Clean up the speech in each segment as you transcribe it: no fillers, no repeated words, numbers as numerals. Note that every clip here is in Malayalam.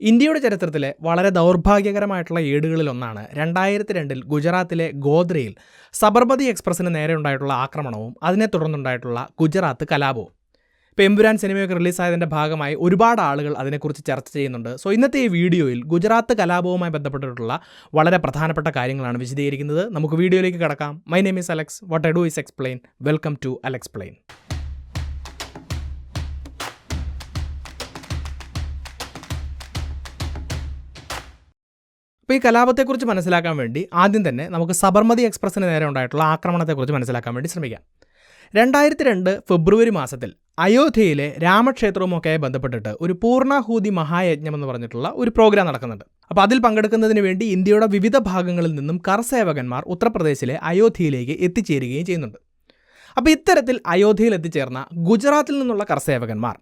ഇന്ത്യയുടെ ചരിത്രത്തിലെ വളരെ ദൗർഭാഗ്യകരമായിട്ടുള്ള ഏടുകളിലൊന്നാണ് 2002 ഗുജറാത്തിലെ ഗോദ്രയിൽ സബർമതി എക്സ്പ്രസിന് നേരെ ഉണ്ടായിട്ടുള്ള ആക്രമണവും അതിനെ തുടർന്നുണ്ടായിട്ടുള്ള ഗുജറാത്ത് കലാപവും. ഇപ്പോൾ എമ്പുരാൻ സിനിമയൊക്കെ റിലീസായതിൻ്റെ ഭാഗമായി ഒരുപാട് ആളുകൾ അതിനെക്കുറിച്ച് ചർച്ച ചെയ്യുന്നുണ്ട്. സോ ഇന്നത്തെ ഈ വീഡിയോയിൽ ഗുജറാത്ത് കലാപവുമായി ബന്ധപ്പെട്ടിട്ടുള്ള വളരെ പ്രധാനപ്പെട്ട കാര്യങ്ങളാണ് വിശദീകരിക്കുന്നത്. നമുക്ക് വീഡിയോയിലേക്ക് കടക്കാം. My name is Alex. What I do is explain. Welcome to Alexplain. അപ്പോൾ ഈ കലാപത്തെക്കുറിച്ച് മനസ്സിലാക്കാൻ വേണ്ടി ആദ്യം തന്നെ നമുക്ക് സബർമതി എക്സ്പ്രസിന് നേരെ ഉണ്ടായിട്ടുള്ള ആക്രമണത്തെക്കുറിച്ച് മനസ്സിലാക്കാൻ വേണ്ടി ശ്രമിക്കാം. 2002 ഫെബ്രുവരി മാസത്തിൽ അയോധ്യയിലെ രാമക്ഷേത്രവുമൊക്കെയായി ബന്ധപ്പെട്ടിട്ട് ഒരു പൂർണ്ണാഹൂതി മഹായജ്ഞം എന്ന് പറഞ്ഞിട്ടുള്ള ഒരു പ്രോഗ്രാം നടക്കുന്നുണ്ട്. അപ്പോൾ അതിൽ പങ്കെടുക്കുന്നതിന് വേണ്ടി ഇന്ത്യയുടെ വിവിധ ഭാഗങ്ങളിൽ നിന്നും കർസേവകന്മാർ ഉത്തർപ്രദേശിലെ അയോധ്യയിലേക്ക് എത്തിച്ചേരുകയും ചെയ്യുന്നുണ്ട്. അപ്പോൾ ഇത്തരത്തിൽ അയോധ്യയിൽ എത്തിച്ചേർന്ന ഗുജറാത്തിൽ നിന്നുള്ള കർസേവകന്മാർ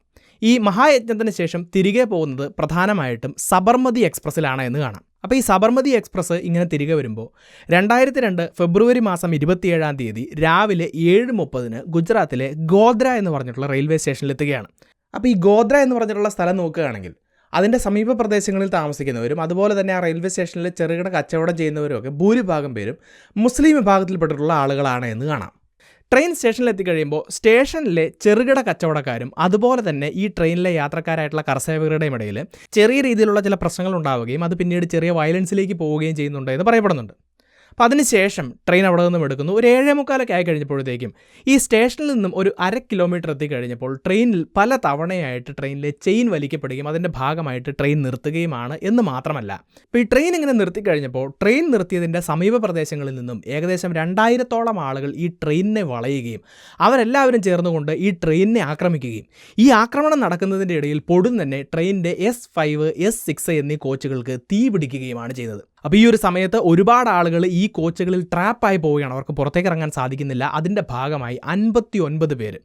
ഈ മഹായജ്ഞത്തിന് ശേഷം തിരികെ പോകുന്നത് പ്രധാനമായിട്ടും സബർമതി എക്സ്പ്രസ്സിലാണ് എന്ന് കാണാം. അപ്പോൾ ഈ സബർമതി എക്സ്പ്രസ് ഇങ്ങനെ തിരികെ വരുമ്പോൾ 2002 ഫെബ്രുവരി മാസം 27-ാം തീയതി രാവിലെ 7:30 ഗുജറാത്തിലെ ഗോദ്ര എന്ന് പറഞ്ഞിട്ടുള്ള റെയിൽവേ സ്റ്റേഷനിൽ എത്തുകയാണ്. അപ്പോൾ ഈ ഗോദ്ര എന്ന് പറഞ്ഞിട്ടുള്ള സ്ഥലം നോക്കുകയാണെങ്കിൽ അതിൻ്റെ സമീപ പ്രദേശങ്ങളിൽ താമസിക്കുന്നവരും അതുപോലെ തന്നെ ആ റെയിൽവേ സ്റ്റേഷനിൽ ചെറുകിട കച്ചവടം ചെയ്യുന്നവരും ഒക്കെ ഭൂരിഭാഗം പേരും മുസ്ലിം വിഭാഗത്തിൽപ്പെട്ടിട്ടുള്ള ആളുകളാണ് എന്ന് കാണാം. ട്രെയിൻ സ്റ്റേഷനിൽ എത്തിക്കഴിയുമ്പോൾ സ്റ്റേഷനിലെ ചെറുകിട കച്ചവടക്കാരും അതുപോലെ തന്നെ ഈ ട്രെയിനിലെ യാത്രക്കാരായിട്ടുള്ള കർഷകരുടെയും ഇടയിൽ ചെറിയ രീതിയിലുള്ള ചില പ്രശ്നങ്ങൾ ഉണ്ടാവുകയും അത് പിന്നീട് ചെറിയ വയലൻസിലേക്ക് പോവുകയും ചെയ്യുന്നുണ്ട് എന്ന് പറയപ്പെടുന്നുണ്ട്. അപ്പോൾ അതിനുശേഷം ട്രെയിൻ അവിടെ നിന്നും എടുക്കുന്നു. ഒരു 7:45 ആയി കഴിഞ്ഞപ്പോഴത്തേക്കും ഈ സ്റ്റേഷനിൽ നിന്നും ഒരു 1/2 കിലോമീറ്റർ എത്തിക്കഴിഞ്ഞപ്പോൾ ട്രെയിനിൽ പല തവണയായിട്ട് ട്രെയിനിലെ ചെയിൻ വലിക്കപ്പെടുകയും അതിൻ്റെ ഭാഗമായിട്ട് ട്രെയിൻ നിർത്തുകയുമാണ് എന്ന് മാത്രമല്ല, ഇപ്പോൾ ഈ ട്രെയിൻ ഇങ്ങനെ നിർത്തിക്കഴിഞ്ഞപ്പോൾ ട്രെയിൻ നിർത്തിയതിൻ്റെ സമീപ പ്രദേശങ്ങളിൽ നിന്നും ഏകദേശം 2000-ഓളം ആളുകൾ ഈ ട്രെയിനിനെ വളയുകയും അവരെല്ലാവരും ചേർന്നുകൊണ്ട് ഈ ട്രെയിനിനെ ആക്രമിക്കുകയും ഈ ആക്രമണം നടക്കുന്നതിൻ്റെ ഇടയിൽ പൊടും തന്നെ ട്രെയിനിൻ്റെ S5, S6 എന്നീ കോച്ചുകൾക്ക് തീ പിടിക്കുകയുമാണ് ചെയ്തത്. അപ്പോൾ ഈ ഒരു സമയത്ത് ഒരുപാട് ആളുകൾ ഈ കോച്ചുകളിൽ ട്രാപ്പായി പോവുകയാണ്. അവർക്ക് പുറത്തേക്ക് ഇറങ്ങാൻ സാധിക്കുന്നില്ല. അതിൻ്റെ ഭാഗമായി 59 പേര്,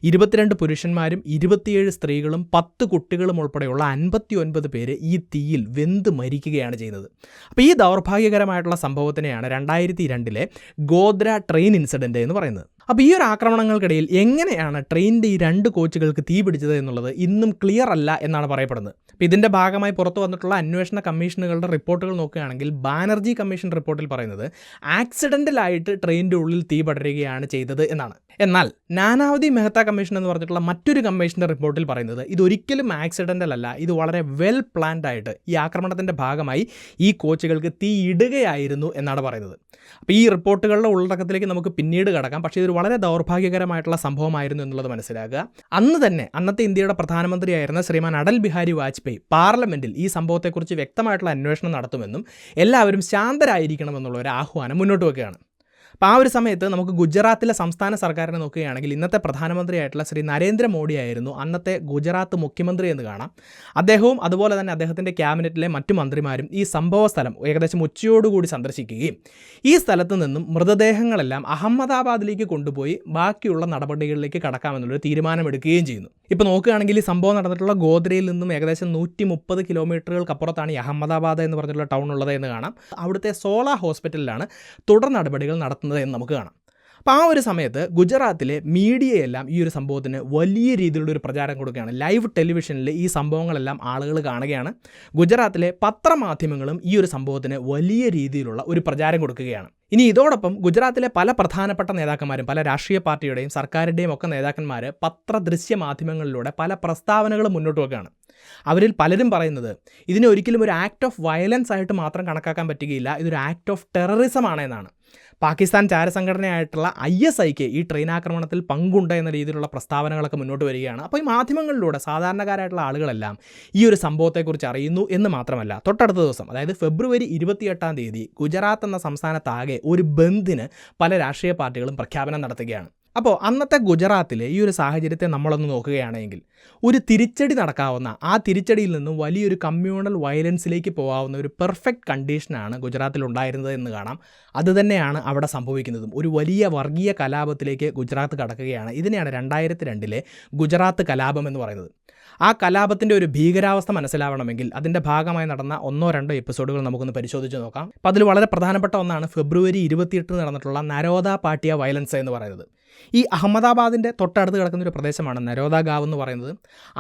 22 പുരുഷന്മാരും 27 സ്ത്രീകളും 10 കുട്ടികളും ഉൾപ്പെടെയുള്ള 59 പേര് ഈ തീയിൽ വെന്ത് മരിക്കുകയാണ് ചെയ്യുന്നത്. അപ്പോൾ ഈ ദൗർഭാഗ്യകരമായിട്ടുള്ള സംഭവത്തിനെയാണ് 2002 ഗോദ്ര ട്രെയിൻ ഇൻസിഡൻറ്റ് എന്ന് പറയുന്നത്. അപ്പോൾ ഈ ഒരു ആക്രമണങ്ങൾക്കിടയിൽ എങ്ങനെയാണ് ട്രെയിനിൻ്റെ ഈ 2 കോച്ചുകൾക്ക് തീ പിടിച്ചത് എന്നുള്ളത് ഇന്നും ക്ലിയർ അല്ല എന്നാണ് പറയപ്പെടുന്നത്. അപ്പോൾ ഇതിൻ്റെ ഭാഗമായി പുറത്തു വന്നിട്ടുള്ള അന്വേഷണ കമ്മീഷനുകളുടെ റിപ്പോർട്ടുകൾ നോക്കുകയാണെങ്കിൽ ബാനർജി കമ്മീഷൻ റിപ്പോർട്ടിൽ പറയുന്നത് ആക്സിഡൻ്റലായിട്ട് ട്രെയിനിൻ്റെ ഉള്ളിൽ തീ പടരുകയാണ് ചെയ്തത് എന്നാണ്. എന്നാൽ നാനാവതി മെഹ്ത്ത കമ്മീഷൻ എന്ന് പറഞ്ഞിട്ടുള്ള മറ്റൊരു കമ്മീഷൻ്റെ റിപ്പോർട്ടിൽ പറയുന്നത് ഇതൊരിക്കലും ആക്സിഡൻ്റൽ അല്ല, ഇത് വളരെ വെൽ പ്ലാൻഡ് ആയിട്ട് ഈ ആക്രമണത്തിൻ്റെ ഭാഗമായി ഈ കോച്ചുകൾക്ക് തീ ഇടുകയായിരുന്നു എന്നാണ് പറയുന്നത്. അപ്പോൾ ഈ റിപ്പോർട്ടുകളുടെ ഉള്ളടക്കത്തിലേക്ക് നമുക്ക് പിന്നീട് കടക്കാം. പക്ഷേ ഇതൊരു വളരെ ദൗർഭാഗ്യകരമായിട്ടുള്ള സംഭവമായിരുന്നു എന്നുള്ളത് മനസ്സിലാക്കുക. അന്ന് തന്നെ അന്നത്തെ ഇന്ത്യയുടെ പ്രധാനമന്ത്രിയായിരുന്ന ശ്രീമാൻ അടൽ ബിഹാരി വാജ്പേയി പാർലമെൻറ്റിൽ ഈ സംഭവത്തെക്കുറിച്ച് വ്യക്തമായിട്ടുള്ള അന്വേഷണം നടത്തുമെന്നും എല്ലാവരും ശാന്തരായിരിക്കണമെന്നുള്ള ഒരു ആഹ്വാനം മുന്നോട്ട് വെക്കുകയാണ്. അപ്പോൾ ആ ഒരു സമയത്ത് നമുക്ക് ഗുജറാത്തിലെ സംസ്ഥാന സർക്കാരിനെ നോക്കുകയാണെങ്കിൽ ഇന്നത്തെ പ്രധാനമന്ത്രിയായിട്ടുള്ള ശ്രീ നരേന്ദ്രമോദി ആയിരുന്നു അന്നത്തെ ഗുജറാത്ത് മുഖ്യമന്ത്രി എന്ന് കാണാം. അദ്ദേഹവും അതുപോലെ തന്നെ അദ്ദേഹത്തിൻ്റെ ക്യാബിനറ്റിലെ മറ്റു മന്ത്രിമാരും ഈ സംഭവ സ്ഥലം ഏകദേശം ഉച്ചയോടുകൂടി സന്ദർശിക്കുകയും ഈ സ്ഥലത്ത് നിന്നും മൃതദേഹങ്ങളെല്ലാം അഹമ്മദാബാദിലേക്ക് കൊണ്ടുപോയി ബാക്കിയുള്ള നടപടികളിലേക്ക് കടക്കാമെന്നുള്ളൊരു തീരുമാനമെടുക്കുകയും ചെയ്യുന്നു. ഇപ്പോൾ നോക്കുകയാണെങ്കിൽ ഈ സംഭവം നടന്നിട്ടുള്ള ഗോദ്രയിൽ നിന്നും ഏകദേശം 130 കിലോമീറ്ററുകൾക്കപ്പുറത്താണ് ഈ അഹമ്മദാബാദ് എന്ന് പറഞ്ഞിട്ടുള്ള ടൗൺ ഉള്ളത് എന്ന് കാണാം. അവിടുത്തെ സോള ഹോസ്പിറ്റലിലാണ് തുടർ നടപടികൾ നടത്തുന്നത് എന്ന് നമുക്ക് കാണാം. അപ്പോൾ ആ ഒരു സമയത്ത് ഗുജറാത്തിലെ മീഡിയയെല്ലാം ഈ ഒരു സംഭവത്തിന് വലിയ രീതിയിലുള്ള ഒരു പ്രചാരം കൊടുക്കുകയാണ്. ലൈവ് ടെലിവിഷനിൽ ഈ സംഭവങ്ങളെല്ലാം ആളുകൾ കാണുകയാണ്. ഗുജറാത്തിലെ പത്രമാധ്യമങ്ങളും ഈ ഒരു സംഭവത്തിന് വലിയ രീതിയിലുള്ള ഒരു പ്രചാരം കൊടുക്കുകയാണ്. ഇനി ഇതോടൊപ്പം ഗുജറാത്തിലെ പല പ്രധാനപ്പെട്ട നേതാക്കന്മാരും പല രാഷ്ട്രീയ പാർട്ടിയുടെയും സർക്കാരിൻ്റെയും ഒക്കെ നേതാക്കന്മാർ ദൃശ്യ മാധ്യമങ്ങളിലൂടെ പല പ്രസ്താവനകളും മുന്നോട്ട് വെക്കുകയാണ്. അവരിൽ പലരും പറയുന്നത് ഇതിനെ ഒരിക്കലും ഒരു ആക്ട് ഓഫ് വയലൻസ് ആയിട്ട് മാത്രം കണക്കാക്കാൻ പറ്റുകയില്ല, ഇതൊരു ആക്ട് ഓഫ് ടെററിസം ആണ് എന്നാണ്. പാകിസ്ഥാൻ ചാരസംഘടനയായിട്ടുള്ള ISIക്ക് ഈ ട്രെയിൻ ആക്രമണത്തിൽ പങ്കുണ്ട് എന്ന രീതിയിലുള്ള പ്രസ്താവനകളൊക്കെ മുന്നോട്ട് വരികയാണ്. അപ്പോൾ ഈ മാധ്യമങ്ങളിലൂടെ സാധാരണക്കാരായിട്ടുള്ള ആളുകളെല്ലാം ഈ ഒരു സംഭവത്തെക്കുറിച്ച് അറിയുന്നു എന്ന് മാത്രമല്ല, തൊട്ടടുത്ത ദിവസം അതായത് ഫെബ്രുവരി 28-ാം തീയതി ഗുജറാത്ത് എന്ന സംസ്ഥാനത്താകെ ഒരു ബന്ദിന് പല രാഷ്ട്രീയ പാർട്ടികളും പ്രഖ്യാപനം നടത്തുകയാണ്. അപ്പോൾ അന്നത്തെ ഗുജറാത്തിലെ ഈ ഒരു സാഹചര്യത്തെ നമ്മളൊന്ന് നോക്കുകയാണെങ്കിൽ ഒരു തിരിച്ചടി നടക്കാവുന്ന, ആ തിരിച്ചടിയിൽ നിന്നും വലിയൊരു കമ്മ്യൂണൽ വയലൻസിലേക്ക് പോകാവുന്ന ഒരു പെർഫെക്റ്റ് കണ്ടീഷനാണ് ഗുജറാത്തിൽ ഉണ്ടായിരുന്നത് എന്ന് കാണാം. അതുതന്നെയാണ് അവിടെ സംഭവിക്കുന്നതും. ഒരു വലിയ വർഗീയ കലാപത്തിലേക്ക് ഗുജറാത്ത് കടക്കുകയാണ്. ഇതിനെയാണ് 2002 ഗുജറാത്ത് കലാപം എന്ന് പറയുന്നത്. ആ കലാപത്തിൻ്റെ ഒരു ഭീകരാവസ്ഥ മനസ്സിലാവണമെങ്കിൽ അതിൻ്റെ ഭാഗമായി നടന്ന 1-2 എപ്പിസോഡുകൾ നമുക്കൊന്ന് പരിശോധിച്ച് നോക്കാം. അപ്പോൾ അതിൽ വളരെ പ്രധാനപ്പെട്ട ഒന്നാണ് ഫെബ്രുവരി 28 നടന്നിട്ടുള്ള നരോദ പാട്ടിയ വയലൻസ് എന്ന് പറയുന്നത്. ഈ അഹമ്മദാബാദിൻ്റെ തൊട്ടടുത്ത് കിടക്കുന്നൊരു പ്രദേശമാണ് നരോദ ഗാവ് എന്ന് പറയുന്നത്.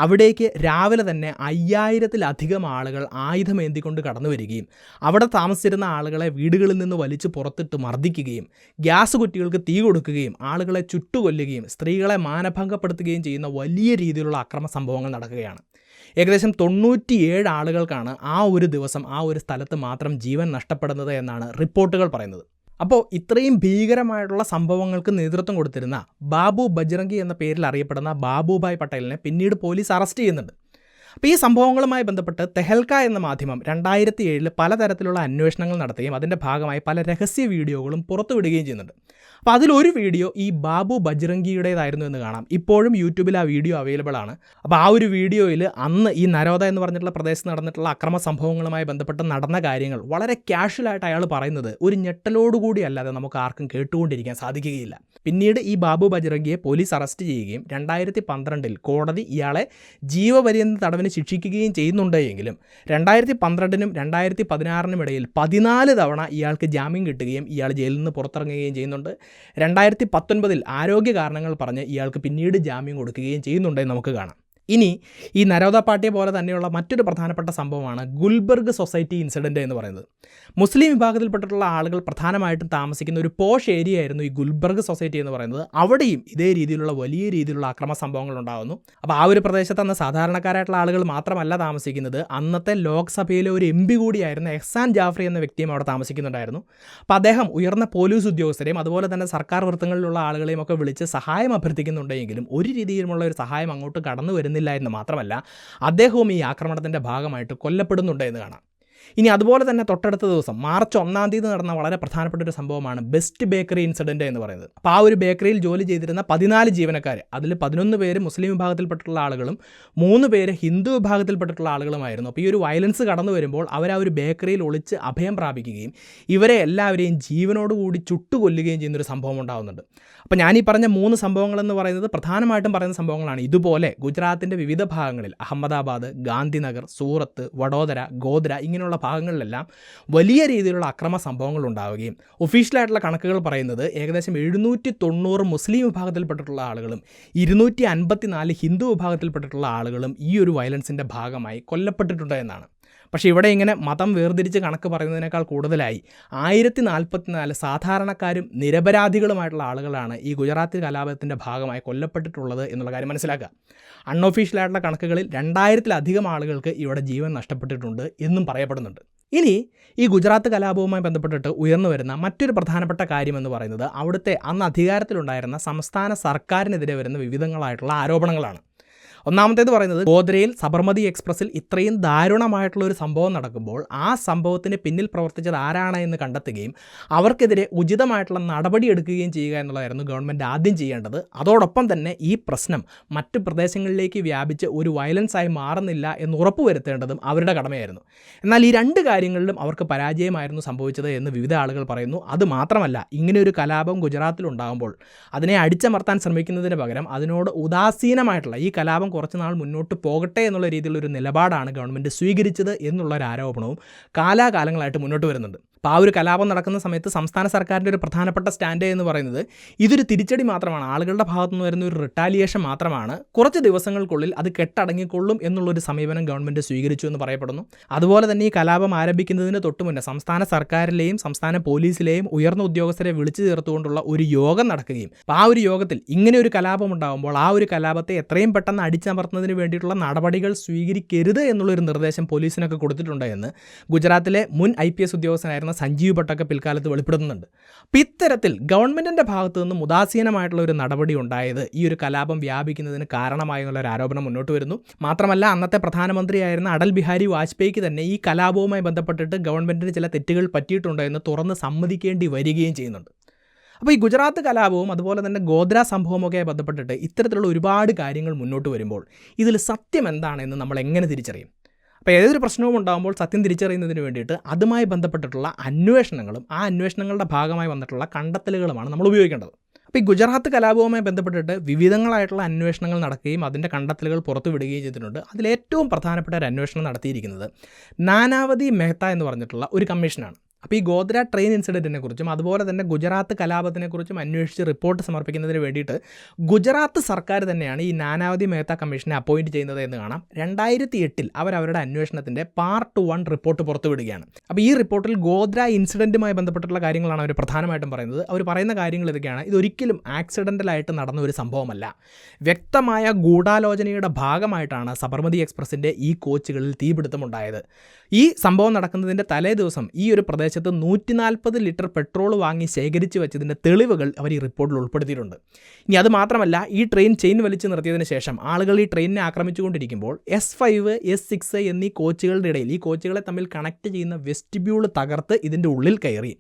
അവിടേക്ക് രാവിലെ തന്നെ 5000-ലധികം ആളുകൾ ആയുധമേന്തിക്കൊണ്ട് കടന്നു വരികയും അവിടെ താമസിച്ചിരുന്ന ആളുകളെ വീടുകളിൽ നിന്ന് വലിച്ച് പുറത്തിട്ട് മർദ്ദിക്കുകയും ഗ്യാസ് കുറ്റികൾക്ക് തീ കൊടുക്കുകയും ആളുകളെ ചുട്ടുകൊല്ലുകയും സ്ത്രീകളെ മാനഭംഗപ്പെടുത്തുകയും ചെയ്യുന്ന വലിയ രീതിയിലുള്ള അക്രമ സംഭവങ്ങൾ നടക്കുകയാണ്. ഏകദേശം 97 ആളുകൾക്കാണ് ആ ഒരു ദിവസം ആ ഒരു സ്ഥലത്ത് മാത്രം ജീവൻ നഷ്ടപ്പെടുന്നത് എന്നാണ് റിപ്പോർട്ടുകൾ പറയുന്നത്. അപ്പോൾ ഇത്രയും ഭീകരമായിട്ടുള്ള സംഭവങ്ങൾക്ക് നേതൃത്വം കൊടുത്തിരുന്ന ബാബു ബജ്റംഗി എന്ന പേരിൽ അറിയപ്പെടുന്ന ബാബുഭായ് പട്ടേലിനെ പിന്നീട് പോലീസ് അറസ്റ്റ് ചെയ്യുന്നുണ്ട്. അപ്പോൾ ഈ സംഭവങ്ങളുമായി ബന്ധപ്പെട്ട് തെഹൽക്ക എന്ന മാധ്യമം 2007 പലതരത്തിലുള്ള അന്വേഷണങ്ങൾ നടത്തുകയും അതിൻ്റെ ഭാഗമായി പല രഹസ്യ വീഡിയോകളും പുറത്തുവിടുകയും ചെയ്യുന്നുണ്ട്. അപ്പോൾ അതിലൊരു വീഡിയോ ഈ ബാബു ബജ്റംഗിയുടേതായിരുന്നു എന്ന് കാണാം. ഇപ്പോഴും യൂട്യൂബിൽ ആ വീഡിയോ അവൈലബിൾ ആണ്. അപ്പോൾ ആ ഒരു വീഡിയോയിൽ അന്ന് ഈ നരോദ എന്ന് പറഞ്ഞിട്ടുള്ള പ്രദേശത്ത് നടന്നിട്ടുള്ള അക്രമ സംഭവങ്ങളുമായി ബന്ധപ്പെട്ട് നടന്ന കാര്യങ്ങൾ വളരെ കാഷ്വലായിട്ട് അയാൾ പറയുന്നത് ഒരു ഞെട്ടലോടുകൂടി അല്ലാതെ നമുക്ക് ആർക്കും കേട്ടുകൊണ്ടിരിക്കാൻ സാധിക്കുകയില്ല. പിന്നീട് ഈ ബാബു ബജ്റംഗിയെ പോലീസ് അറസ്റ്റ് ചെയ്യുകയും 2012 കോടതി ഇയാളെ ജീവപര്യന്ത തടവിന് ശിക്ഷിക്കുകയും ചെയ്യുന്നുണ്ട് എങ്കിലും 2012-നും 2016-നും ഇടയിൽ 14 തവണ ഇയാൾക്ക് ജാമ്യം കിട്ടുകയും ഇയാൾ ജയിലിൽ നിന്ന് പുറത്തിറങ്ങുകയും ചെയ്യുന്നുണ്ട്. 2019 ആരോഗ്യ കാരണങ്ങൾ പറഞ്ഞ് ഇയാൾക്ക് പിന്നീട് ജാമ്യം കൊടുക്കുകയും ചെയ്യുന്നുണ്ടെന്ന് നമുക്ക് കാണാം. ഇനി ഈ നരോദ പാർട്ടിയെ പോലെ തന്നെയുള്ള മറ്റൊരു പ്രധാനപ്പെട്ട സംഭവമാണ് ഗുൽബർഗ് സൊസൈറ്റി ഇൻസിഡൻറ്റ് എന്ന് പറയുന്നത്. മുസ്ലിം വിഭാഗത്തിൽപ്പെട്ടിട്ടുള്ള ആളുകൾ പ്രധാനമായിട്ടും താമസിക്കുന്ന ഒരു പോഷ് ഏരിയ ആയിരുന്നു ഈ ഗുൽബർഗ് സൊസൈറ്റി എന്ന് പറയുന്നത്. അവിടെയും ഇതേ രീതിയിലുള്ള വലിയ രീതിയിലുള്ള അക്രമ സംഭവങ്ങൾ ഉണ്ടാകുന്നു. അപ്പോൾ ആ ഒരു പ്രദേശത്ത് അന്ന് സാധാരണക്കാരായിട്ടുള്ള ആളുകൾ മാത്രമല്ല താമസിക്കുന്നത്, അന്നത്തെ ലോക്സഭയിലെ ഒരു MP കൂടിയായിരുന്ന എഹ്സാൻ ജാഫ്രി എന്ന വ്യക്തിയും അവിടെ താമസിക്കുന്നുണ്ടായിരുന്നു. അപ്പോൾ അദ്ദേഹം ഉയർന്ന പോലീസ് ഉദ്യോഗസ്ഥരെയും അതുപോലെ തന്നെ സർക്കാർ വൃത്തങ്ങളിലുള്ള ആളുകളെയും ഒക്കെ വിളിച്ച് സഹായം അഭ്യർത്ഥിക്കുന്നുണ്ടെങ്കിലും ഒരു രീതിയിലുമുള്ള ഒരു സഹായം അങ്ങോട്ട് കടന്നു വരുന്നില്ല എന്ന് മാത്രമല്ല അദ്ദേഹവും ഈ ആക്രമണത്തിൻ്റെ ഭാഗമായിട്ട് കൊല്ലപ്പെടുന്നുണ്ട് എന്ന് കാണാം. ഇനി അതുപോലെ തന്നെ തൊട്ടടുത്ത ദിവസം മാർച്ച് 1-ാം തീയതി നടന്ന വളരെ പ്രധാനപ്പെട്ട ഒരു സംഭവമാണ് ബെസ്റ്റ് ബേക്കറി ഇൻസിഡൻറ്റ് എന്ന് പറയുന്നത്. അപ്പോൾ ആ ഒരു ബേക്കറിയിൽ ജോലി ചെയ്തിരുന്ന 14 ജീവനക്കാർ, അതിൽ 11 പേര് മുസ്ലിം വിഭാഗത്തിൽപ്പെട്ടിട്ടുള്ള ആളുകളും 3 പേര് ഹിന്ദു വിഭാഗത്തിൽപ്പെട്ടിട്ടുള്ള ആളുകളുമായിരുന്നു. അപ്പോൾ ഈ ഒരു വയലൻസ് കടന്നു വരുമ്പോൾ അവർ ആ ഒരു ബേക്കറിയിൽ ഒളിച്ച് അഭയം പ്രാപിക്കുകയും ഇവരെ എല്ലാവരെയും ജീവനോടുകൂടി ചുട്ടുകൊല്ലുകയും ചെയ്യുന്നൊരു സംഭവം ഉണ്ടാകുന്നുണ്ട്. അപ്പോൾ ഞാനീ പറഞ്ഞ 3 സംഭവങ്ങളെന്ന് പറയുന്നത് പ്രധാനമായിട്ടും പറയുന്ന സംഭവങ്ങളാണ്. ഇതുപോലെ ഗുജറാത്തിൻ്റെ വിവിധ ഭാഗങ്ങളിൽ അഹമ്മദാബാദ്, ഗാന്ധിനഗർ, സൂറത്ത്, വഡോദര, ഗോദ്ര ഇങ്ങനെയുള്ള ഭാഗങ്ങളിലെല്ലാം വലിയ രീതിയിലുള്ള അക്രമ സംഭവങ്ങൾ ഉണ്ടാവുകയും ഒഫീഷ്യലായിട്ടുള്ള കണക്കുകൾ പറയുന്നത് ഏകദേശം 790 മുസ്ലിം വിഭാഗത്തിൽപ്പെട്ടിട്ടുള്ള ആളുകളും 254 ഹിന്ദു വിഭാഗത്തിൽപ്പെട്ടിട്ടുള്ള ആളുകളും ഈ ഒരു വയലൻസിൻ്റെ ഭാഗമായി കൊല്ലപ്പെട്ടിട്ടുണ്ട് എന്നാണ്. പക്ഷേ ഇവിടെ ഇങ്ങനെ മതം വേർതിരിച്ച് കണക്ക് പറയുന്നതിനേക്കാൾ കൂടുതലായി 1044 സാധാരണക്കാരും നിരപരാധികളുമായിട്ടുള്ള ആളുകളാണ് ഈ ഗുജറാത്ത് കലാപത്തിൻ്റെ ഭാഗമായി കൊല്ലപ്പെട്ടിട്ടുള്ളത് എന്നുള്ള കാര്യം മനസ്സിലാക്കുക. അൺഒഫീഷ്യലായിട്ടുള്ള കണക്കുകളിൽ 2000-ലധികം ആളുകൾക്ക് ഇവിടെ ജീവൻ നഷ്ടപ്പെട്ടിട്ടുണ്ട് എന്നും പറയപ്പെടുന്നുണ്ട്. ഇനി ഈ ഗുജറാത്ത് കലാപവുമായി ബന്ധപ്പെട്ടിട്ട് ഉയർന്നു വരുന്ന മറ്റൊരു പ്രധാനപ്പെട്ട കാര്യമെന്ന് പറയുന്നത് അവിടുത്തെ അന്ന് അധികാരത്തിലുണ്ടായിരുന്ന സംസ്ഥാന സർക്കാരിനെതിരെ വരുന്ന വിവിധങ്ങളായിട്ടുള്ള ആരോപണങ്ങളാണ്. ഒന്നാമത്തേത് പറയുന്നത് ഗോദ്രയിൽ സബർമതി എക്സ്പ്രസ്സിൽ ഇത്രയും ദാരുണമായിട്ടുള്ള ഒരു സംഭവം നടക്കുമ്പോൾ ആ സംഭവത്തിന് പിന്നിൽ പ്രവർത്തിച്ചത് ആരാണ് എന്ന് കണ്ടെത്തുകയും അവർക്കെതിരെ ഉചിതമായിട്ടുള്ള നടപടി എടുക്കുകയും ചെയ്യുക എന്നുള്ളതായിരുന്നു ഗവൺമെൻറ് ആദ്യം ചെയ്യേണ്ടത്. അതോടൊപ്പം തന്നെ ഈ പ്രശ്നം മറ്റ് പ്രദേശങ്ങളിലേക്ക് വ്യാപിച്ച് ഒരു വയലൻസായി മാറുന്നില്ല എന്ന് ഉറപ്പുവരുത്തേണ്ടതും അവരുടെ കടമയായിരുന്നു. എന്നാൽ ഈ 2 കാര്യങ്ങളിലും അവർക്ക് പരാജയമായിരുന്നു സംഭവിച്ചത് എന്ന് വിവിധ ആളുകൾ പറയുന്നു. അതുമാത്രമല്ല, ഇങ്ങനെയൊരു കലാപം ഗുജറാത്തിലുണ്ടാകുമ്പോൾ അതിനെ അടിച്ചമർത്താൻ ശ്രമിക്കുന്നതിന് പകരം അതിനോട് ഉദാസീനമായിട്ടുള്ള ഈ കലാപം കുറച്ച് നാൾ മുന്നോട്ട് പോകട്ടെ എന്നുള്ള രീതിയിലൊരു നിലപാടാണ് ഗവൺമെൻറ് സ്വീകരിച്ചത് എന്നുള്ളൊരു ആരോപണവും കാലാകാലങ്ങളായിട്ട് മുന്നോട്ട് വരുന്നുണ്ട്. അപ്പോൾ ആ ഒരു കലാപം നടക്കുന്ന സമയത്ത് സംസ്ഥാന സർക്കാരിൻ്റെ ഒരു പ്രധാനപ്പെട്ട സ്റ്റാൻഡ് എന്ന് പറയുന്നത് ഇതൊരു തിരിച്ചടി മാത്രമാണ്, ആളുകളുടെ ഭാഗത്തുനിന്ന് വരുന്ന ഒരു റിട്ടാലിയേഷൻ മാത്രമാണ്, കുറച്ച് ദിവസങ്ങൾക്കുള്ളിൽ അത് കെട്ടടങ്ങിക്കൊള്ളും എന്നുള്ളൊരു സമീപനം ഗവൺമെൻറ് സ്വീകരിച്ചു എന്ന് പറയപ്പെടുന്നു. അതുപോലെ തന്നെ ഈ കലാപം ആരംഭിക്കുന്നതിന് തൊട്ട് മുന്നേ സംസ്ഥാന സർക്കാരിലെയും സംസ്ഥാന പോലീസിലെയും ഉയർന്ന ഉദ്യോഗസ്ഥരെ വിളിച്ചു ചേർത്തുകൊണ്ടുള്ള ഒരു യോഗം നടക്കുകയും ആ ഒരു യോഗത്തിൽ ഇങ്ങനെ ഒരു കലാപം ഉണ്ടാകുമ്പോൾ ആ ഒരു കലാപത്തെ എത്രയും പെട്ടെന്ന് അടിച്ചമർത്തുന്നതിന് വേണ്ടിയിട്ടുള്ള നടപടികൾ സ്വീകരിക്കരുത് എന്നുള്ളൊരു നിർദ്ദേശം പോലീസിനൊക്കെ കൊടുത്തിട്ടുണ്ട് എന്ന് ഗുജറാത്തിലെ മുൻ IPS ഉദ്യോഗസ്ഥനായിരുന്ന സഞ്ജീവ് ഭട്ടൊക്കെ പിൽക്കാലത്ത് വെളിപ്പെടുത്തുന്നുണ്ട്. അപ്പോൾ ഇത്തരത്തിൽ ഗവൺമെൻറ്റിൻ്റെ ഭാഗത്തു നിന്നും ഉദാസീനമായിട്ടുള്ള ഒരു നടപടി ഉണ്ടായത് ഈ ഒരു കലാപം വ്യാപിക്കുന്നതിന് കാരണമായുള്ള ഒരു ആരോപണം മുന്നോട്ട് വരുന്നു. മാത്രമല്ല, അന്നത്തെ പ്രധാനമന്ത്രിയായിരുന്ന അടൽ ബിഹാരി വാജ്പേയിക്ക് തന്നെ ഈ കലാപവുമായി ബന്ധപ്പെട്ടിട്ട് ഗവൺമെൻറ്റിന് ചില തെറ്റുകൾ പറ്റിയിട്ടുണ്ട് എന്ന് തുറന്ന് സമ്മതിക്കേണ്ടി വരികയും ചെയ്യുന്നുണ്ട്. അപ്പോൾ ഈ ഗുജറാത്ത് കലാപവും അതുപോലെ തന്നെ ഗോദ്ര സംഭവമൊക്കെ ബന്ധപ്പെട്ടിട്ട് ഇത്തരത്തിലുള്ള ഒരുപാട് കാര്യങ്ങൾ മുന്നോട്ട് വരുമ്പോൾ ഇതിൽ സത്യം എന്താണെന്ന് നമ്മൾ എങ്ങനെ തിരിച്ചറിയും? അപ്പോൾ ഏതൊരു പ്രശ്നവും ഉണ്ടാകുമ്പോൾ സത്യം തിരിച്ചറിയുന്നതിന് വേണ്ടിയിട്ട് അതുമായി ബന്ധപ്പെട്ടിട്ടുള്ള അന്വേഷണങ്ങളും ആ അന്വേഷണങ്ങളുടെ ഭാഗമായി വന്നിട്ടുള്ള കണ്ടെത്തലുകളുമാണ് നമ്മൾ ഉപയോഗിക്കേണ്ടത്. അപ്പോൾ ഈ ഗുജറാത്ത് കലാപവുമായി ബന്ധപ്പെട്ടിട്ട് വിവിധങ്ങളായിട്ടുള്ള അന്വേഷണങ്ങൾ നടക്കുകയും അതിൻ്റെ കണ്ടെത്തലുകൾ പുറത്തു വിടുകയും ചെയ്തിട്ടുണ്ട്. അതിലേറ്റവും പ്രധാനപ്പെട്ട ഒരു അന്വേഷണം നടത്തിയിരിക്കുന്നത് നാനാവതി മെഹ്ത്ത എന്ന് പറഞ്ഞിട്ടുള്ള ഒരു കമ്മീഷനാണ്. അപ്പോൾ ഈ ഗോദ്ര ട്രെയിൻ ഇൻസിഡൻറ്റിനെ കുറിച്ചും അതുപോലെ തന്നെ ഗുജറാത്ത് കലാപത്തിനെക്കുറിച്ചും അന്വേഷിച്ച് റിപ്പോർട്ട് സമർപ്പിക്കുന്നതിന് വേണ്ടിയിട്ട് ഗുജറാത്ത് സർക്കാർ തന്നെയാണ് ഈ നാനാവതി മേത്ത കമ്മീഷനെ അപ്പോയിൻറ്റ് ചെയ്യുന്നത് എന്ന് കാണാം. 2008 അവരുടെ അന്വേഷണത്തിൻ്റെ പാർട്ട് 1 റിപ്പോർട്ട് പുറത്തുവിടുകയാണ്. അപ്പോൾ ഈ റിപ്പോർട്ടിൽ ഗോദ്ര ഇൻസിഡൻറ്റുമായി ബന്ധപ്പെട്ടിട്ടുള്ള കാര്യങ്ങളാണ് അവർ പ്രധാനമായിട്ടും പറയുന്നത്. അവർ പറയുന്ന കാര്യങ്ങൾ ഇതൊക്കെയാണ്: ഇതൊരിക്കലും ആക്സിഡൻ്റലായിട്ട് നടന്ന ഒരു സംഭവമല്ല, വ്യക്തമായ ഗൂഢാലോചനയുടെ ഭാഗമായിട്ടാണ് സബർമതി എക്സ്പ്രസിൻ്റെ ഈ കോച്ചുകളിൽ തീപിടുത്തമുണ്ടായത്. ഈ സംഭവം നടക്കുന്നതിൻ്റെ തലേ ദിവസം ഈ ഒരു പ്രദേശത്ത് 140 ലിറ്റർ പെട്രോൾ വാങ്ങി ശേഖരിച്ച് വെച്ചതിൻ്റെ തെളിവുകൾ അവർ ഈ റിപ്പോർട്ടിൽ ഉൾപ്പെടുത്തിയിട്ടുണ്ട്. ഇനി അത് മാത്രമല്ല, ഈ ട്രെയിൻ ചെയിൻ വലിച്ചു നിർത്തിയതിന് ശേഷം ആളുകൾ ഈ ട്രെയിനിനെ ആക്രമിച്ചുകൊണ്ടിരിക്കുമ്പോൾ S5, S6 എന്നീ കോച്ചുകളുടെ ഇടയിൽ ഈ കോച്ചുകളെ തമ്മിൽ കണക്ട് ചെയ്യുന്ന വെസ്റ്റിബ്യൂൾ തകർത്ത് ഇതിൻ്റെ ഉള്ളിൽ കയറി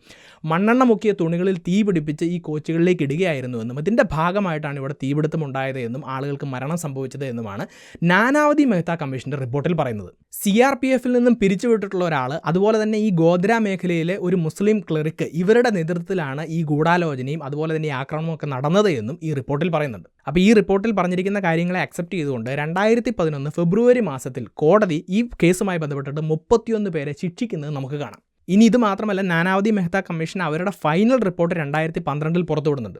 മണ്ണെണ്ണ മുക്കിയ തുണികളിൽ തീ പിടിപ്പിച്ച് ഈ കോച്ചുകളിലേക്ക് ഇടുകയായിരുന്നുവെന്നും ഇതിൻ്റെ ഭാഗമായിട്ടാണ് ഇവിടെ തീപിടുത്തം ഉണ്ടായത് എന്നും ആളുകൾക്ക് മരണം സംഭവിച്ചത് എന്നുമാണ് നാനാവതി മേത്ത കമ്മീഷൻ്റെ റിപ്പോർട്ടിൽ പറയുന്നത്. CRPFൽ നിന്നും പിരിച്ചുവിട്ടിട്ടുള്ള ഒരാൾ, അതുപോലെ തന്നെ ഈ ഗോദ്ര മേഖലയിലെ ഒരു മുസ്ലിം ക്ലറിക്ക്, ഇവരുടെ നേതൃത്വത്തിലാണ് ഈ ഗൂഢാലോചനയും അതുപോലെ തന്നെ ഈ ആക്രമണമൊക്കെ നടന്നത് എന്നും ഈ റിപ്പോർട്ടിൽ പറയുന്നുണ്ട്. അപ്പോൾ ഈ റിപ്പോർട്ടിൽ പറഞ്ഞിരിക്കുന്ന കാര്യങ്ങളെ അക്സെപ്റ്റ് ചെയ്തുകൊണ്ട് 2011 ഫെബ്രുവരി മാസത്തിൽ കോടതി ഈ കേസുമായി ബന്ധപ്പെട്ടിട്ട് 31 പേരെ ശിക്ഷിക്കുന്നത് നമുക്ക് കാണാം. ഇനി ഇത് മാത്രമല്ല, നാനാവതി മെഹ്ത കമ്മീഷൻ അവരുടെ ഫൈനൽ റിപ്പോർട്ട് 2012 പുറത്തുവിടുന്നുണ്ട്.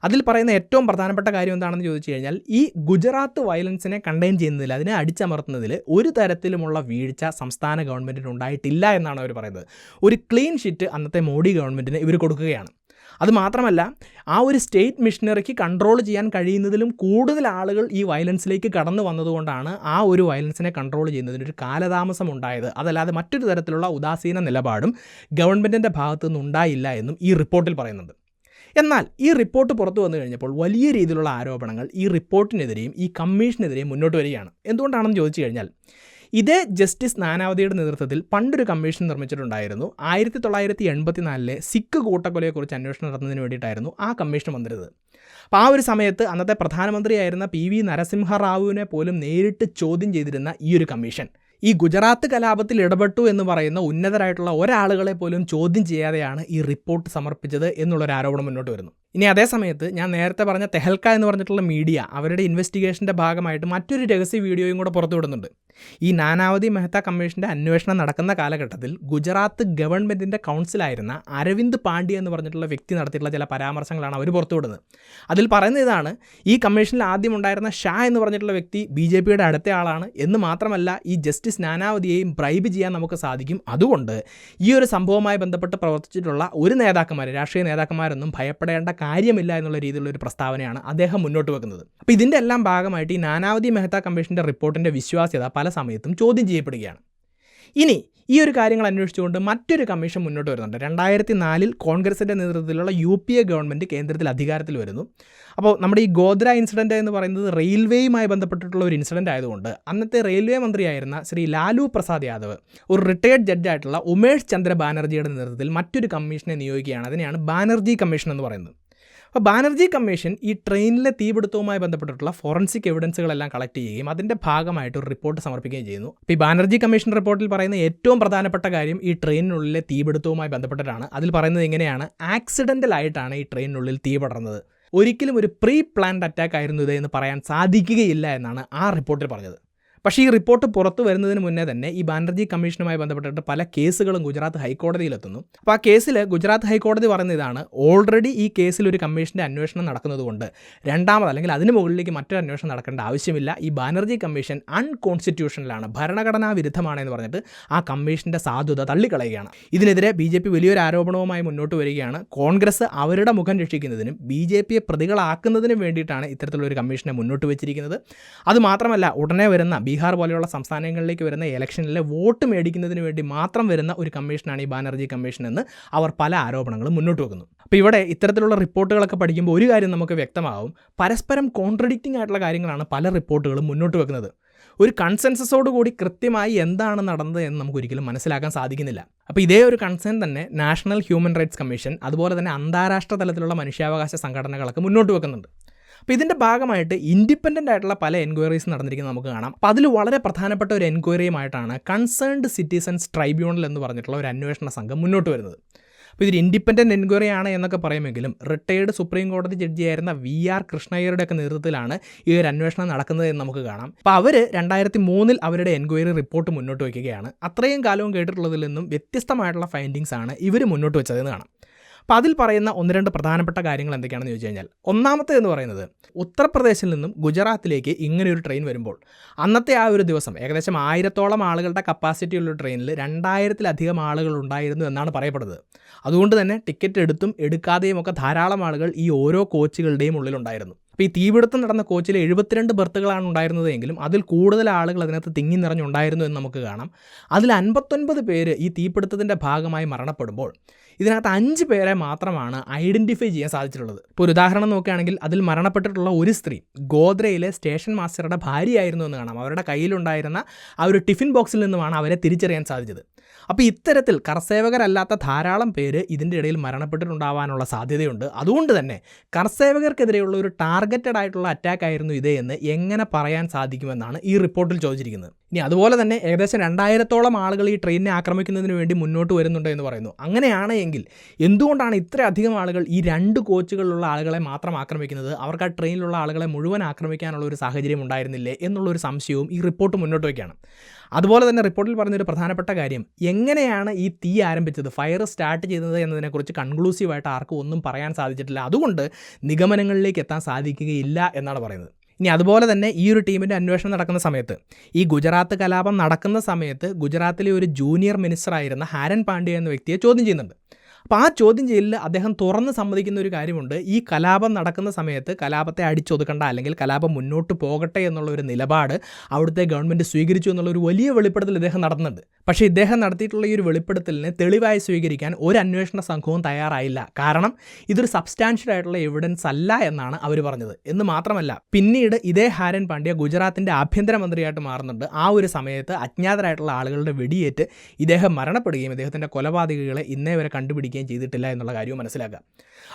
അതിൽ പറയുന്ന ഏറ്റവും പ്രധാനപ്പെട്ട കാര്യം എന്താണെന്ന് ചോദിച്ചു കഴിഞ്ഞാൽ, ഈ ഗുജറാത്ത് വയലൻസിനെ കണ്ടെയ്ൻ ചെയ്യുന്നതിൽ, അതിനെ അടിച്ചമർത്തുന്നതിൽ ഒരു തരത്തിലുമുള്ള വീഴ്ച സംസ്ഥാന ഗവൺമെൻറ്റിന് ഉണ്ടായിട്ടില്ല എന്നാണ് അവർ പറയുന്നത്. ഒരു ക്ലീൻ ഷിറ്റ് അന്നത്തെ മോഡി ഗവൺമെൻറ്റിന് ഇവർ കൊടുക്കുകയാണ്. അതുമാത്രമല്ല, ആ ഒരു സ്റ്റേറ്റ് മിഷനറിക്ക് കൺട്രോൾ ചെയ്യാൻ കഴിയുന്നതിലും കൂടുതൽ ആളുകൾ ഈ വയലൻസിലേക്ക് കടന്നു വന്നതുകൊണ്ടാണ് ആ ഒരു വയലൻസിനെ കൺട്രോൾ ചെയ്യുന്നതിനൊരു കാലതാമസം ഉണ്ടായത്. അതല്ലാതെ മറ്റൊരു തരത്തിലുള്ള ഉദാസീന നിലപാടും ഗവൺമെൻറ്റിൻ്റെ ഭാഗത്തു നിന്നുണ്ടായില്ല എന്നും ഈ റിപ്പോർട്ടിൽ പറയുന്നുണ്ട്. എന്നാൽ ഈ റിപ്പോർട്ട് പുറത്തു വന്നു കഴിഞ്ഞപ്പോൾ വലിയ രീതിയിലുള്ള ആരോപണങ്ങൾ ഈ റിപ്പോർട്ടിനെതിരെയും ഈ കമ്മീഷനെതിരെയും മുന്നോട്ട് വരികയാണ്. എന്തുകൊണ്ടാണെന്ന് ചോദിച്ചു കഴിഞ്ഞാൽ, ഇതേ ജസ്റ്റിസ് നാനാവതിയുടെ നേതൃത്വത്തിൽ പണ്ടൊരു കമ്മീഷൻ നിർമ്മിച്ചിട്ടുണ്ടായിരുന്നു. 1984 സിഖ് കൂട്ടക്കൊലയെക്കുറിച്ച് അന്വേഷണം നടത്തുന്നതിന് വേണ്ടിയിട്ടായിരുന്നു ആ കമ്മീഷൻ വന്നിരുന്നത്. അപ്പോൾ ആ ഒരു സമയത്ത് അന്നത്തെ പ്രധാനമന്ത്രിയായിരുന്ന PV നരസിംഹറാവുവിനെ പോലും നേരിട്ട് ചോദ്യം ചെയ്തിരുന്ന ഈ ഒരു കമ്മീഷൻ ഈ ഗുജറാത്ത് കലാപത്തിൽ ഇടപെട്ടു എന്ന് പറയുന്ന ഉന്നതരായിട്ടുള്ള ഒരാളുകളെ പോലും ചോദ്യം ചെയ്യാതെയാണ് ഈ റിപ്പോർട്ട് സമർപ്പിച്ചത് എന്നുള്ളൊരു ആരോപണം മുന്നോട്ട് വരുന്നു. ഇനി അതേ സമയത്ത് ഞാൻ നേരത്തെ പറഞ്ഞ തെഹൽക്ക എന്ന് പറഞ്ഞിട്ടുള്ള മീഡിയ അവരുടെ ഇൻവെസ്റ്റിഗേഷൻ്റെ ഭാഗമായിട്ട് മറ്റൊരു രഹസ്യ വീഡിയോയും കൂടെ പുറത്തുവിടുന്നുണ്ട്. ഈ നാനാവതി മെഹ്ത കമ്മീഷൻ്റെ അന്വേഷണം നടക്കുന്ന കാലഘട്ടത്തിൽ ഗുജറാത്ത് ഗവൺമെൻറ്റിൻ്റെ കൗൺസിലായിരുന്ന അരവിന്ദ് പാണ്ഡ്യ എന്ന് പറഞ്ഞിട്ടുള്ള വ്യക്തി നടത്തിയിട്ടുള്ള ചില പരാമർശങ്ങളാണ് അവർ പുറത്തുവിടുന്നത്. അതിൽ പറയുന്ന ഇതാണ്: ഈ കമ്മീഷനിൽ ആദ്യം ഉണ്ടായിരുന്ന ഷാ എന്ന് പറഞ്ഞിട്ടുള്ള വ്യക്തി BJPയുടെ അടുത്ത ആളാണ് എന്ന് മാത്രമല്ല, ഈ ജസ്റ്റിസ് നാനാവതിയെയും ബ്രൈബ് ചെയ്യാൻ നമുക്ക് സാധിക്കും. അതുകൊണ്ട് ഈ ഒരു സംഭവവുമായി ബന്ധപ്പെട്ട് പ്രവർത്തിച്ചിട്ടുള്ള ഒരു നേതാക്കന്മാർ, രാഷ്ട്രീയ നേതാക്കന്മാരൊന്നും ഭയപ്പെടേണ്ട കാര്യമില്ല എന്നുള്ള രീതിയിലുള്ള ഒരു പ്രസ്താവനയാണ് അദ്ദേഹം മുന്നോട്ട് വെക്കുന്നത്. അപ്പോൾ ഇതിൻ്റെ എല്ലാം ഭാഗമായിട്ട് ഈ നാനാവതി മെഹ്ത കമ്മീഷൻ്റെ റിപ്പോർട്ടിൻ്റെ വിശ്വാസ്യത പല സമയത്തും ചോദ്യം ചെയ്യപ്പെടുകയാണ്. ഇനി ഈ ഒരു കാര്യങ്ങൾ അന്വേഷിച്ചുകൊണ്ട് മറ്റൊരു കമ്മീഷൻ മുന്നോട്ട് വരുന്നുണ്ട്. 2004 കോൺഗ്രസിൻ്റെ നേതൃത്വത്തിലുള്ള UPA ഗവൺമെൻറ് കേന്ദ്രത്തിൽ അധികാരത്തിൽ വരുന്നു. അപ്പോൾ നമ്മുടെ ഈ ഗോദ്ര ഇൻസിഡൻറ്റ് എന്ന് പറയുന്നത് റെയിൽവേയുമായി ബന്ധപ്പെട്ടിട്ടുള്ള ഒരു ഇൻസിഡൻറ്റ് ആയതുകൊണ്ട് അന്നത്തെ റെയിൽവേ മന്ത്രിയായിരുന്ന ശ്രീ ലാലു പ്രസാദ് യാദവ് ഒരു റിട്ടയേർഡ് ജഡ്ജായിട്ടുള്ള ഉമേഷ് ചന്ദ്ര ബാനർജിയുടെ നേതൃത്വത്തിൽ മറ്റൊരു കമ്മീഷനെ നിയോഗിക്കുകയാണ്. അതിനെയാണ് ബാനർജി കമ്മീഷൻ എന്ന് പറയുന്നത്. അപ്പോൾ ബാനർജി കമ്മീഷൻ ഈ ട്രെയിനിലെ തീപിടുത്തവുമായി ബന്ധപ്പെട്ടിട്ടുള്ള ഫോറൻസിക് എവിഡൻസുകളെല്ലാം കളക്ട് ചെയ്യുകയും അതിൻ്റെ ഭാഗമായിട്ട് ഒരു റിപ്പോർട്ട് സമർപ്പിക്കുകയും ചെയ്യുന്നു. അപ്പോൾ ഈ ബാനർജി കമ്മീഷൻ റിപ്പോർട്ടിൽ പറയുന്ന ഏറ്റവും പ്രധാനപ്പെട്ട കാര്യം ഈ ട്രെയിനിനുള്ളിലെ തീപിടുത്തവുമായി ബന്ധപ്പെട്ടിട്ടാണ്. അതിൽ പറയുന്നത് ഇങ്ങനെയാണ്: ആക്സിഡൻ്റലായിട്ടാണ് ഈ ട്രെയിനിനുള്ളിൽ തീ പടർന്നത്, ഒരിക്കലും ഒരു പ്രീ പ്ലാൻഡ് അറ്റാക്ക് ആയിരുന്നു ഇത് എന്ന് പറയാൻ സാധിക്കുകയില്ല എന്നാണ് ആ റിപ്പോർട്ടിൽ പറഞ്ഞത്. പക്ഷേ ഈ റിപ്പോർട്ട് പുറത്തു വരുന്നതിന് മുന്നേ തന്നെ ഈ ബാനർജി കമ്മീഷനുമായി ബന്ധപ്പെട്ടിട്ട് പല കേസുകളും ഗുജറാത്ത് ഹൈക്കോടതിയിലെത്തുന്നു. അപ്പോൾ ആ കേസിൽ ഗുജറാത്ത് ഹൈക്കോടതി പറയുന്ന ഇതാണ്: ഓൾറെഡി ഈ കേസിൽ ഒരു കമ്മീഷൻ്റെ അന്വേഷണം നടക്കുന്നതുകൊണ്ട് രണ്ടാമത് അല്ലെങ്കിൽ അതിന് മുകളിലേക്ക് മറ്റൊരു അന്വേഷണം നടക്കേണ്ട ആവശ്യമില്ല. ഈ ബാനർജി കമ്മീഷൻ അൺകോൺസ്റ്റിറ്റ്യൂഷണലാണ്, ഭരണഘടനാ വിരുദ്ധമാണ് എന്ന് പറഞ്ഞിട്ട് ആ കമ്മീഷൻ്റെ സാധുത തള്ളിക്കളയുകയാണ്. ഇതിനെതിരെ BJP വലിയൊരു ആരോപണവുമായി മുന്നോട്ട് വരികയാണ്. കോൺഗ്രസ് അവരുടെ മുഖം രക്ഷിക്കുന്നതിനും BJPയെ പ്രതികളാക്കുന്നതിനും വേണ്ടിയിട്ടാണ് ഇത്തരത്തിലുള്ള ഒരു കമ്മീഷനെ മുന്നോട്ട് വെച്ചിരിക്കുന്നത്. അതുമാത്രമല്ല, ഉടനെ വരുന്ന ബീഹാർ പോലെയുള്ള സംസ്ഥാനങ്ങളിലേക്ക് വരുന്ന ഇലക്ഷനിലെ വോട്ട് മേടിക്കുന്നതിന് വേണ്ടി മാത്രം വരുന്ന ഒരു കമ്മീഷനാണ് ഈ ബാനർജി കമ്മീഷൻ എന്ന് അവർ പല ആരോപണങ്ങളും മുന്നോട്ട് വെക്കുന്നു. അപ്പോൾ ഇവിടെ ഇത്തരത്തിലുള്ള റിപ്പോർട്ടുകളൊക്കെ പഠിക്കുമ്പോൾ ഒരു കാര്യം നമുക്ക് വ്യക്തമാവും: പരസ്പരം കോൺട്രഡിക്റ്റിംഗ് ആയിട്ടുള്ള കാര്യങ്ങളാണ് പല റിപ്പോർട്ടുകളും മുന്നോട്ട് വെക്കുന്നത്. ഒരു കൺസെൻസസോട് കൂടി കൃത്യമായി എന്താണ് നടന്നത് എന്ന് നമുക്ക് ഒരിക്കലും മനസ്സിലാക്കാൻ സാധിക്കുന്നില്ല. അപ്പോൾ ഇതേ ഒരു കൺസേൺ തന്നെ നാഷണൽ ഹ്യൂമൻ റൈറ്റ്സ് കമ്മീഷൻ അതുപോലെ തന്നെ അന്താരാഷ്ട്ര തലത്തിലുള്ള മനുഷ്യാവകാശ സംഘടനകളൊക്കെ മുന്നോട്ട് വെക്കുന്നുണ്ട്. അപ്പോൾ ഇതിൻ്റെ ഭാഗമായിട്ട് ഇൻഡിപെൻഡൻ്റ് ആയിട്ടുള്ള പല എൻക്വയറീസ് നടന്നിരിക്കുന്നത് നമുക്ക് കാണാം. അപ്പോൾ അതിൽ വളരെ പ്രധാനപ്പെട്ട ഒരു എൻക്വയറിയുമായിട്ടാണ് കൺസേൺഡ് സിറ്റിസൺസ് ട്രൈബ്യൂണൽ എന്ന് പറഞ്ഞിട്ടുള്ള ഒരു അന്വേഷണ സംഘം മുന്നോട്ട് വരുന്നത്. അപ്പോൾ ഇതൊരു ഇൻഡിപെൻഡൻറ്റ് എൻക്വയറി ആണ് എന്നൊക്കെ പറയുമെങ്കിലും റിട്ടയേർഡ് സുപ്രീം കോടതി ജഡ്ജിയായിരുന്ന VR കൃഷ്ണയ്യരുടെയൊക്കെ നേതൃത്വത്തിലാണ് ഈ ഒരു അന്വേഷണം നടക്കുന്നത് എന്ന് നമുക്ക് കാണാം. അപ്പോൾ അവർ 2003 അവരുടെ എൻക്വയറി റിപ്പോർട്ട് മുന്നോട്ട് വയ്ക്കുകയാണ്. അത്രയും കാലവും കേട്ടിട്ടുള്ളതിൽ നിന്നും വ്യത്യസ്തമായിട്ടുള്ള ഫൈൻഡിങ്സ് ആണ് ഇവർ മുന്നോട്ട് വെച്ചതെന്ന് കാണാം. അപ്പോൾ അതിൽ പറയുന്ന 1-2 പ്രധാനപ്പെട്ട കാര്യങ്ങൾ എന്തൊക്കെയാണെന്ന് ചോദിച്ചു കഴിഞ്ഞാൽ, ഒന്നാമത്തെ എന്ന് പറയുന്നത് ഉത്തർപ്രദേശിൽ നിന്നും ഗുജറാത്തിലേക്ക് ഇങ്ങനെയൊരു ട്രെയിൻ വരുമ്പോൾ അന്നത്തെ ആ ഒരു ദിവസം ഏകദേശം 1000-ഓളം ആളുകളുടെ കപ്പാസിറ്റി ഉള്ള ട്രെയിനിൽ 2000-ലധികം ആളുകൾ ഉണ്ടായിരുന്നു എന്നാണ് പറയപ്പെടുന്നത്. അതുകൊണ്ട് തന്നെ ടിക്കറ്റ് എടുത്തും എടുക്കാതെയും ഒക്കെ ധാരാളം ആളുകൾ ഈ ഓരോ കോച്ചുകളുടെയും ഉള്ളിലുണ്ടായിരുന്നു. അപ്പോൾ ഈ തീപിടുത്തം നടന്ന കോച്ചിൽ 72 ബർത്തുകളാണ് ഉണ്ടായിരുന്നതെങ്കിലും അതിൽ കൂടുതൽ ആളുകൾ അതിനകത്ത് തിങ്ങി നിറഞ്ഞുണ്ടായിരുന്നു എന്ന് നമുക്ക് കാണാം. അതിൽ 59 പേര് ഈ തീപിടുത്തത്തിൻ്റെ ഭാഗമായി മരണപ്പെടുമ്പോൾ ഇതിനകത്ത് 5 പേരെ മാത്രമാണ് ഐഡൻറ്റിഫൈ ചെയ്യാൻ സാധിച്ചിട്ടുള്ളത്. ഇപ്പോൾ ഒരു ഉദാഹരണം നോക്കുകയാണെങ്കിൽ അതിൽ മരണപ്പെട്ടിട്ടുള്ള ഒരു സ്ത്രീ ഗോദ്രയിലെ സ്റ്റേഷൻ മാസ്റ്ററുടെ ഭാര്യയായിരുന്നു എന്ന് കാണാം. അവരുടെ കയ്യിലുണ്ടായിരുന്ന ആ ഒരു ടിഫിൻ ബോക്സിൽ നിന്നുമാണ് അവരെ തിരിച്ചറിയാൻ സാധിച്ചത്. അപ്പോൾ ഇത്തരത്തിൽ കർസേവകരല്ലാത്ത ധാരാളം പേര് ഇതിൻ്റെ ഇടയിൽ മരണപ്പെട്ടിട്ടുണ്ടാവാനുള്ള സാധ്യതയുണ്ട്. അതുകൊണ്ട് തന്നെ കർസേവകർക്കെതിരെയുള്ള ഒരു ടാർഗറ്റഡ് ആയിട്ടുള്ള അറ്റാക്ക് ആയിരുന്നു ഇത് എന്ന് എങ്ങനെ പറയാൻ സാധിക്കുമെന്നാണ് ഈ റിപ്പോർട്ടിൽ ചോദിച്ചിരിക്കുന്നത്. ഇനി അതുപോലെ തന്നെ ഏകദേശം 2000-ഓളം ആളുകൾ ഈ ട്രെയിനിനെ ആക്രമിക്കുന്നതിന് വേണ്ടി മുന്നോട്ട് വരുന്നുണ്ട് എന്ന് പറയുന്നു. അങ്ങനെയാണെങ്കിൽ എന്തുകൊണ്ടാണ് ഇത്രയധികം ആളുകൾ ഈ 2 കോച്ചുകളിലുള്ള ആളുകളെ മാത്രം ആക്രമിക്കുന്നത്? അവർക്ക് ആ ട്രെയിനിലുള്ള ആളുകളെ മുഴുവൻ ആക്രമിക്കാനുള്ള ഒരു സാഹചര്യം ഉണ്ടായിരുന്നില്ലേ എന്നുള്ളൊരു സംശയവും ഈ റിപ്പോർട്ട് മുന്നോട്ട് വയ്ക്കുകയാണ്. അതുപോലെ തന്നെ റിപ്പോർട്ടിൽ പറഞ്ഞൊരു പ്രധാനപ്പെട്ട കാര്യം, എങ്ങനെയാണ് ഈ തീ ആരംഭിച്ചത്, ഫയർ സ്റ്റാർട്ട് ചെയ്തത് എന്നതിനെക്കുറിച്ച് കൺക്ലൂസീവായിട്ട് ആർക്കും ഒന്നും പറയാൻ സാധിച്ചിട്ടില്ല. അതുകൊണ്ട് നിഗമനങ്ങളിലേക്ക് എത്താൻ സാധിക്കുകയില്ല എന്നാണ് പറയുന്നത്. ഇനി അതുപോലെ തന്നെ ഈ ഒരു ടീമിൻ്റെ അന്വേഷണം നടക്കുന്ന സമയത്ത്, ഈ ഗുജറാത്ത് കലാപം നടക്കുന്ന സമയത്ത് ഗുജറാത്തിലെ ഒരു ജൂനിയർ മിനിസ്റ്ററായിരുന്ന ഹാരൻ പാണ്ഡ്യ എന്ന വ്യക്തിയെ ചോദ്യം ചെയ്യുന്നുണ്ട്. അപ്പോൾ ആ ചോദ്യം ചെയ്യലിൽ അദ്ദേഹം തുറന്ന് സമ്മതിക്കുന്ന ഒരു കാര്യമുണ്ട്. ഈ കലാപം നടക്കുന്ന സമയത്ത് കലാപത്തെ അടിച്ചൊതുക്കണ്ട, അല്ലെങ്കിൽ കലാപം മുന്നോട്ട് പോകട്ടെ എന്നുള്ള ഒരു നിലപാട് അവിടുത്തെ ഗവൺമെൻറ് സ്വീകരിച്ചു എന്നുള്ള ഒരു വലിയ വെളിപ്പെടുത്തൽ ഇദ്ദേഹം നടത്തുന്നുണ്ട്. പക്ഷേ ഇദ്ദേഹം നടത്തിയിട്ടുള്ള ഈ ഒരു വെളിപ്പെടുത്തലിനെ തെളിവായി സ്വീകരിക്കാൻ ഒരു അന്വേഷണ സംഘവും തയ്യാറായില്ല. കാരണം ഇതൊരു സബ്സ്റ്റാൻഷ്യൽ ആയിട്ടുള്ള എവിഡൻസ് അല്ല എന്നാണ് അവർ പറഞ്ഞത്. എന്ന് മാത്രമല്ല, പിന്നീട് ഇതേ ഹാരൻ പാണ്ഡ്യ ഗുജറാത്തിൻ്റെ ആഭ്യന്തരമന്ത്രിയായിട്ട് മാറുന്നുണ്ട്. ആ ഒരു സമയത്ത് അജ്ഞാതരായിട്ടുള്ള ആളുകളുടെ വെടിയേറ്റ് ഇദ്ദേഹം മരണപ്പെടുകയും ഇദ്ദേഹത്തിൻ്റെ കൊലപാതകികളെ ഇന്നേ വരെ കണ്ടുപിടിക്കുകയും ചെയ്തിട്ടില്ല എന്നുള്ള കാര്യവും മനസ്സിലാക്കുക.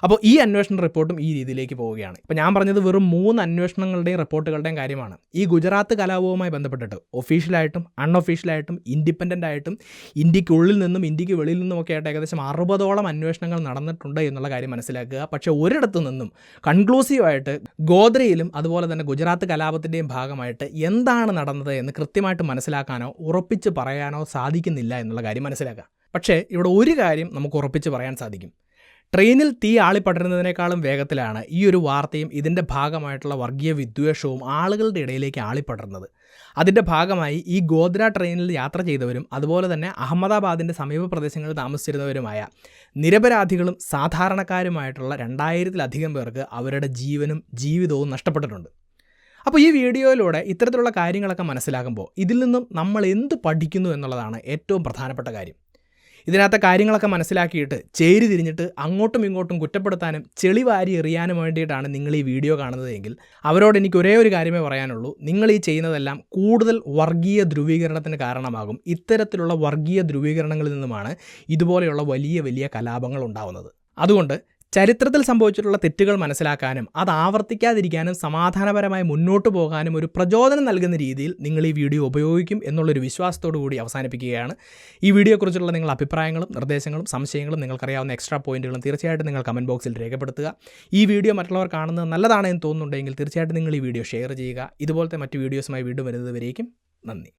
അപ്പോൾ ഈ അന്വേഷണ റിപ്പോർട്ടും ഈ രീതിയിലേക്ക് പോവുകയാണ്. ഇപ്പോൾ ഞാൻ പറഞ്ഞത് വെറും 3 അന്വേഷണങ്ങളുടെയും റിപ്പോർട്ടുകളുടെയും കാര്യമാണ്. ഈ ഗുജറാത്ത് കലാപവുമായി ബന്ധപ്പെട്ടിട്ട് ഒഫീഷ്യലായിട്ടും അൺഒഫീഷ്യലായിട്ടും ഇൻഡിപെൻഡൻ്റ് ആയിട്ടും ഇന്ത്യക്കുള്ളിൽ നിന്നും ഇന്ത്യക്ക് വെളിയിൽ നിന്നും ഒക്കെ ആയിട്ട് ഏകദേശം 60ഓളം അന്വേഷണങ്ങൾ നടന്നിട്ടുണ്ട് എന്നുള്ള കാര്യം മനസ്സിലാക്കുക. പക്ഷേ ഒരിടത്തു നിന്നും കൺക്ലൂസീവായിട്ട് ഗോദ്രയിലും അതുപോലെ തന്നെ ഗുജറാത്ത് കലാപത്തിൻ്റെയും ഭാഗമായിട്ട് എന്താണ് നടന്നത് എന്ന് കൃത്യമായിട്ട് മനസ്സിലാക്കാനോ ഉറപ്പിച്ച് പറയാനോ സാധിക്കുന്നില്ല എന്നുള്ള കാര്യം മനസ്സിലാക്കുക. പക്ഷേ ഇവിടെ ഒരു കാര്യം നമുക്ക് ഉറപ്പിച്ച് പറയാൻ സാധിക്കും. ട്രെയിനിൽ തീ ആളിപ്പടരുന്നതിനേക്കാളും വേഗത്തിലാണ് ഈ ഒരു വാർത്തയും ഇതിൻ്റെ ഭാഗമായിട്ടുള്ള വർഗീയ വിദ്വേഷവും ആളുകളുടെ ഇടയിലേക്ക് ആളിപ്പടർന്നത്. അതിൻ്റെ ഭാഗമായി ഈ ഗോദ്ര ട്രെയിനിൽ യാത്ര ചെയ്തവരും അതുപോലെ തന്നെ അഹമ്മദാബാദിൻ്റെ സമീപ പ്രദേശങ്ങളിൽ താമസിച്ചിരുന്നവരുമായ നിരപരാധികളും സാധാരണക്കാരുമായിട്ടുള്ള 2000-ലധികം പേർക്ക് അവരുടെ ജീവനും ജീവിതവും നഷ്ടപ്പെട്ടിട്ടുണ്ട്. അപ്പോൾ ഈ വീഡിയോയിലൂടെ ഇത്തരത്തിലുള്ള കാര്യങ്ങളൊക്കെ മനസ്സിലാക്കുമ്പോൾ ഇതിൽ നിന്നും നമ്മൾ എന്ത് പഠിക്കുന്നു എന്നുള്ളതാണ് ഏറ്റവും പ്രധാനപ്പെട്ട കാര്യം. ഇതിനകത്തെ കാര്യങ്ങളൊക്കെ മനസ്സിലാക്കിയിട്ട് ചേരി തിരിഞ്ഞിട്ട് അങ്ങോട്ടും ഇങ്ങോട്ടും കുറ്റപ്പെടുത്താനും ചെളി വാരി എറിയാനും വേണ്ടിയിട്ടാണ് നിങ്ങൾ ഈ വീഡിയോ കാണുന്നതെങ്കിൽ അവരോട് എനിക്ക് ഒരേ ഒരു കാര്യമേ പറയാനുള്ളൂ. നിങ്ങൾ ഈ ചെയ്യുന്നതെല്ലാം കൂടുതൽ വർഗീയ ധ്രുവീകരണത്തിന് കാരണമാകും. ഇത്തരത്തിലുള്ള വർഗീയ ധ്രുവീകരണങ്ങളിൽ നിന്നുമാണ് ഇതുപോലെയുള്ള വലിയ വലിയ കലാപങ്ങൾ ഉണ്ടാവുന്നത്. അതുകൊണ്ട് ചരിത്രത്തിൽ സംഭവിച്ചിട്ടുള്ള തെറ്റുകൾ മനസ്സിലാക്കാനും അത് ആവർത്തിക്കാതിരിക്കാനും സമാധാനപരമായി മുന്നോട്ട് പോകാനും ഒരു പ്രചോദനം നൽകുന്ന രീതിയിൽ നിങ്ങൾ ഈ വീഡിയോ ഉപയോഗിക്കും എന്നുള്ളൊരു വിശ്വാസത്തോടു കൂടി അവസാനിപ്പിക്കുകയാണ്. ഈ വീഡിയോയെക്കുറിച്ചുള്ള നിങ്ങളുടെ അഭിപ്രായങ്ങളും നിർദ്ദേശങ്ങളും സംശയങ്ങളും നിങ്ങൾക്കറിയാവുന്ന എക്സ്ട്രാ പോയിന്റുകളും തീർച്ചയായിട്ടും നിങ്ങൾ കമൻറ്റ് ബോക്സിൽ രേഖപ്പെടുത്തുക. ഈ വീഡിയോ മറ്റുള്ളവർ കാണുന്നത് നല്ലതാണെന്ന് തോന്നുന്നുണ്ടെങ്കിൽ തീർച്ചയായിട്ടും നിങ്ങൾ ഈ വീഡിയോ ഷെയർ ചെയ്യുക. ഇതുപോലത്തെ മറ്റ് വീഡിയോസുമായി വീണ്ടും വരുന്നത് വരേക്കും നന്ദി.